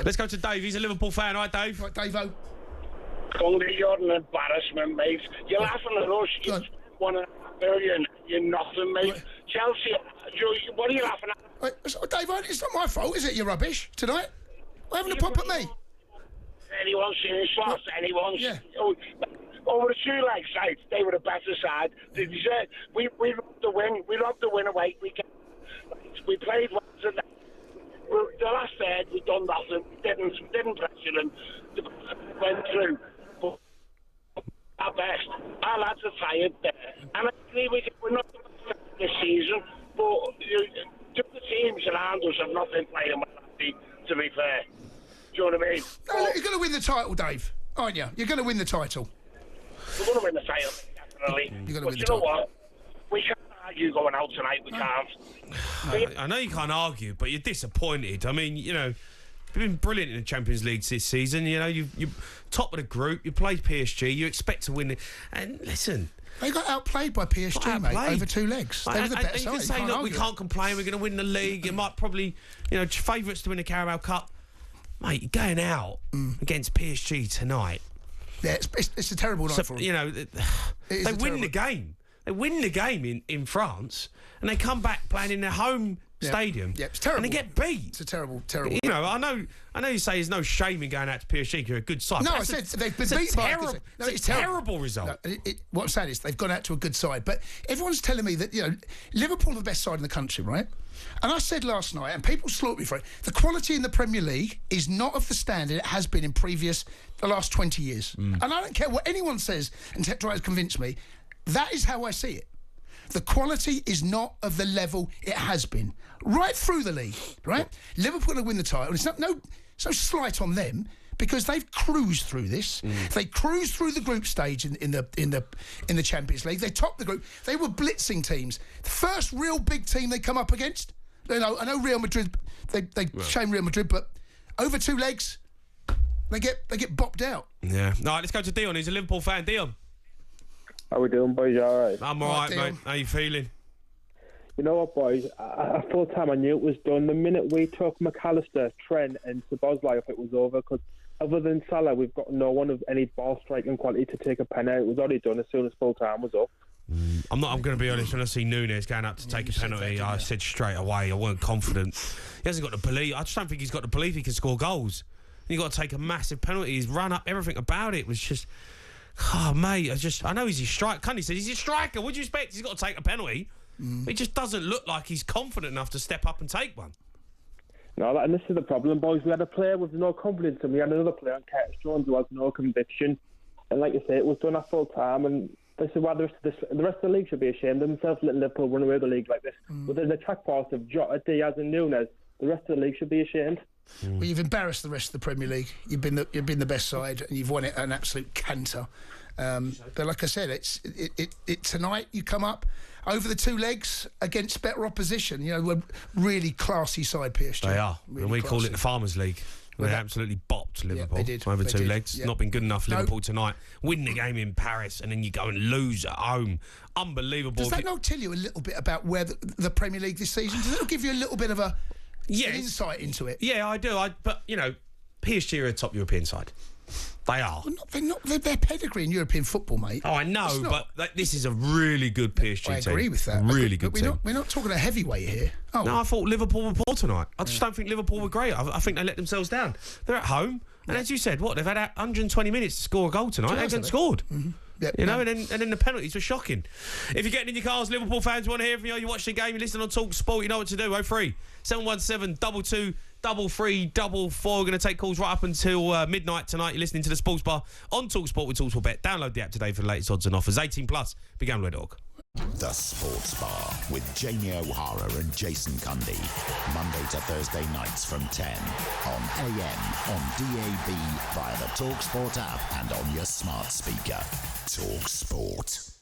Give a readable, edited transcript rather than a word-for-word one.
Let's go to Dave. He's a Liverpool fan. All right, Dave? Right, Dave-O. Cundy, you're an embarrassment, mate. You're laughing at us. You $1.5 million. You're nothing, mate. Right. Chelsea, what are you laughing at? Right, Dave-O, it's not my fault, is it, you rubbish, tonight? Why having a pop at me? Anyone's seen slots, anyone's... Yeah. Over the two legs side, they were the better side. They deserved, we robbed the win. We robbed the win away. We played well tonight. The last third, we done nothing. Didn't pressure them. Went through. But our best. Our lads are tired there. And I agree with you, we're not this season, but the teams around us have not been playing well, to be fair. Do you know what I mean? No, you're going to win the title, Dave, aren't you? You're going to win the title. We're going to win the title, definitely. You're going to win the title. title. You know what? We can't argue going out tonight. We can't. I know you can't argue, but you're disappointed. I mean, you know, you've been brilliant in the Champions League this season. You know, you're top of the group. You played PSG. You expect to win it. And listen... They got outplayed by PSG, mate, over two legs. They were the better side. You can say, look, we can't complain. We're going to win the league. It might probably, you know, favourites to win the Carabao Cup. Mate, you're going out against PSG tonight. Yeah, it's a terrible night for them. You know, they win the game. They win the game in France, and they come back playing in their home stadium. Yeah, it's terrible. And they get beat. It's a terrible. You know, I know you say there's no shame in going out to PSG because you're a good side. No, I said they've been beat by a good side. No, it's a terrible result. No, what I'm saying is they've gone out to a good side. But everyone's telling me that, you know, Liverpool are the best side in the country, right? And I said last night, and people slaughtered me for it, the quality in the Premier League is not of the standard it has been in the last 20 years. And I don't care what anyone says and tries to convince me, that is how I see it. The quality is not of the level it has been right through the league. Right, Liverpool will win the title. It's no slight on them because they've cruised through this. They cruised through the group stage in the Champions League. They topped the group. They were blitzing teams. The first real big team they come up against. I know Real Madrid. They shame Real Madrid, but over two legs, they get bopped out. Yeah. All right, let's go to Dion. He's a Liverpool fan. Dion. How we doing, boys? You all right? I'm all right, mate. How you feeling? You know what, boys? At full time, I knew it was done. The minute we took McAllister, Trent and Szoboszlai off, it was over. Because other than Salah, we've got no one of any ball striking quality to take a penalty. It was already done as soon as full time was up. I'm going to be honest. When I see Núñez going up to take a penalty, I said straight away I weren't confident. He hasn't got the belief. I just don't think he's got the belief he can score goals. You've got to take a massive penalty. He's run up. Everything about it was just... Oh, mate, I know he's a striker. Cundy said he's a striker. What do you expect? He's got to take a penalty. It just doesn't look like he's confident enough to step up and take one. No, and this is the problem, boys. We had a player with no confidence, and we had another player, Curtis Jones, who has no conviction. And like you say, it was done at full time, and this is why the rest of the league should be ashamed of themselves, letting Liverpool run away with the league like this. Within the track past of Jota, Diaz and Núñez, the rest of the league should be ashamed. Well, you've embarrassed the rest of the Premier League. You've been the best side, and you've won it an absolute canter. But like I said, it's tonight. You come up over the two legs against better opposition. You know, a really classy side, PSG. They are, really and we classy. call it the Farmers League. They absolutely bopped Liverpool over two legs. Yeah. Not been good enough. Liverpool tonight win the game in Paris, and then you go and lose at home. Unbelievable. Does that not tell you a little bit about where the Premier League this season? Does it give you a little bit of an insight into it? Yeah, I do. But you know, PSG are a top European side. They are. Well, they're pedigree in European football, mate. Oh, I know, but this is a really good PSG team. I agree with that. Really good team. We're not talking a heavyweight here. Oh. No, I thought Liverpool were poor tonight. I just don't think Liverpool were great. I think they let themselves down. They're at home, and as you said, they've had 120 minutes to score a goal tonight. They haven't scored. Yep, you know, and then the penalties were shocking. If you're getting in your cars, Liverpool fans, want to hear from you. You watch the game, you listen on talkSPORT, you know what to do. 03 717 22 33 44. We're going to take calls right up until midnight tonight. You're listening to the Sports Bar on talkSPORT with talkSPORT Bet. Download the app today for the latest odds and offers. 18 plus. BeGambler.org. The Sports Bar with Jamie O'Hara and Jason Cundy. Monday to Thursday nights from 10 on AM, on DAB, via the talkSPORT app and on your smart speaker. talkSPORT.